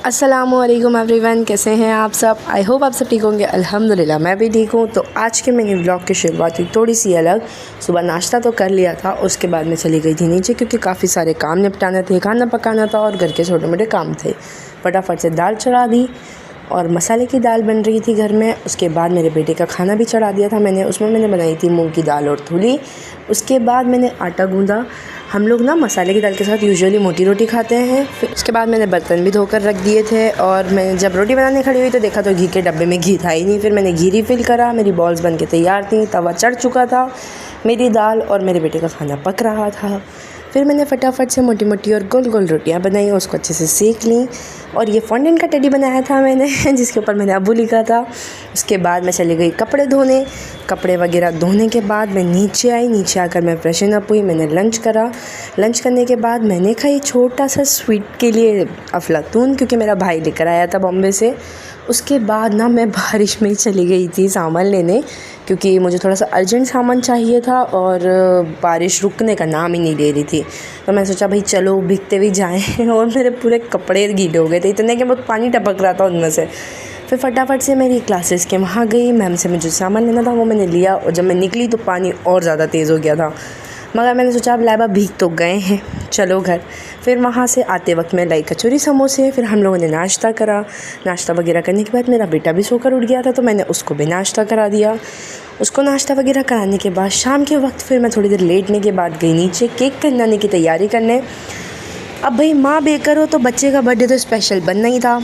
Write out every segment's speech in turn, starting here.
अस्सलामुअलैकुम एवरीवन, कैसे हैं आप सब। आई होप आप सब ठीक होंगे। अल्हम्दुलिल्लाह मैं भी ठीक हूँ। तो आज के मेरे व्लॉग की शुरुआत हुई थोड़ी सी अलग। सुबह नाश्ता तो कर लिया था, उसके बाद मैं चली गई थी नीचे क्योंकि काफ़ी सारे काम निपटाने थे, खाना पकाना था और घर के छोटे मोटे काम थे। फटाफट से दाल चढ़ा दी और मसाले की दाल बन रही थी घर में। उसके बाद मेरे बेटे का खाना भी चढ़ा दिया था मैंने। उसमें मैंने बनाई थी मूंग की दाल और थूली। उसके बाद मैंने आटा गूंदा। हम लोग ना मसाले की दाल के साथ यूजुअली मोटी रोटी खाते हैं। फिर उसके बाद मैंने बर्तन भी धोकर रख दिए थे और मैं जब रोटी बनाने खड़ी हुई तो देखा तो घी के डब्बे में घी था ही नहीं। फिर मैंने घी रिफ़िल करा। मेरी बॉल्स बन के तैयार थी, तवा चढ़ चुका था, मेरी दाल और मेरे बेटे का खाना पक रहा था। फिर मैंने फटाफट से मोटी मोटी और गोल गोल रोटियां बनाई, उसको अच्छे से सेक ली। और ये फॉन्डेंट का टेडी बनाया था मैंने जिसके ऊपर मैंने अबू लिखा था। उसके बाद मैं चली गई कपड़े धोने। कपड़े वगैरह धोने के बाद मैं नीचे आई। नीचे आकर मैं फ्रेशन अप हुई, मैंने लंच करा। लंच करने के बाद मैंने खाई छोटा सा स्वीट के लिए अफलातून, क्योंकि मेरा भाई लेकर आया था बॉम्बे से। उसके बाद ना मैं बारिश में ही चली गई थी सामान लेने, क्योंकि मुझे थोड़ा सा अर्जेंट सामान चाहिए था और बारिश रुकने का नाम ही नहीं ले रही थी। तो मैं सोचा भाई चलो भीगते भी जाएं और मेरे पूरे कपड़े गीले हो गए थे, इतने कि बहुत पानी टपक रहा था उनमें से। फिर फटाफट से मेरी क्लासेस के वहाँ गई। मैम से मुझे सामान लेना था, वो मैंने लिया और जब मैं निकली तो पानी और ज़्यादा तेज़ हो गया था। मगर मैंने सोचा अब लाइबा भीग तो गए हैं, चलो घर। फिर वहाँ से आते वक्त मैं लाई कचौरी समोसे। फिर हम लोगों ने नाश्ता करा। नाश्ता वगैरह करने के बाद मेरा बेटा भी सोकर उठ गया था, तो मैंने उसको भी नाश्ता करा दिया। उसको नाश्ता वगैरह कराने के बाद शाम के वक्त फिर मैं थोड़ी देर लेटने के बाद गई नीचे केक बनाने की तैयारी करने। अब भाई माँ बेकर हो तो बच्चे का बर्थडे तो स्पेशल बनना ही था।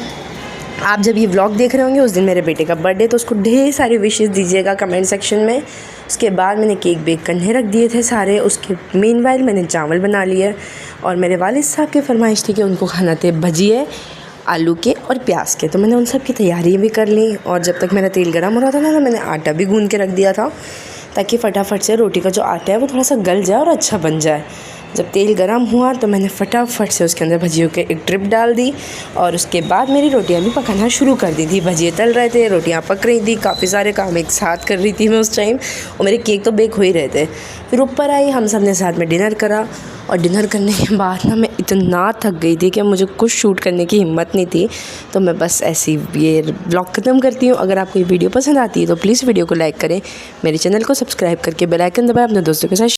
आप जब ये व्लॉग देख रहे होंगे उस दिन मेरे बेटे का बर्थडे, तो उसको ढेर सारी विशेस दीजिएगा कमेंट सेक्शन में। उसके बाद मैंने केक बेक करने रख दिए थे सारे। उसके मीनवाइल मैंने चावल बना लिए और मेरे वालिद साहब की फरमाइश थी कि उनको खाना थे भजिए आलू के और प्याज के, तो मैंने उन सब की तैयारी भी कर ली। और जब तक मेरा तेल गर्म हो रहा था ना, मैंने आटा भी गूंद के रख दिया था ताकि फटाफट से रोटी का जो आटा है वो थोड़ा सा गल जाए और अच्छा बन जाए। जब तेल गर्म हुआ तो मैंने फटाफट से उसके अंदर भजियों के एक ट्रिप डाल दी और उसके बाद मेरी रोटियां भी पकाना शुरू कर दी थी। भजिए तल रहे थे, रोटियां पक रही थी, काफ़ी सारे काम एक साथ कर रही थी मैं उस टाइम, और मेरे केक तो बेक हो ही रहे थे। फिर ऊपर आई, हम सब ने साथ में डिनर करा और डिनर करने के बाद ना मैं इतना थक गई थी कि मुझे कुछ शूट करने की हिम्मत नहीं थी। तो मैं बस ऐसी ये ब्लॉग ख़त्म करती हूँ। अगर आपको ये वीडियो पसंद आती है तो प्लीज़ वीडियो को लाइक करें, मेरे चैनल को सब्सक्राइब करके बेल आइकन दबाएं, अपने दोस्तों के साथ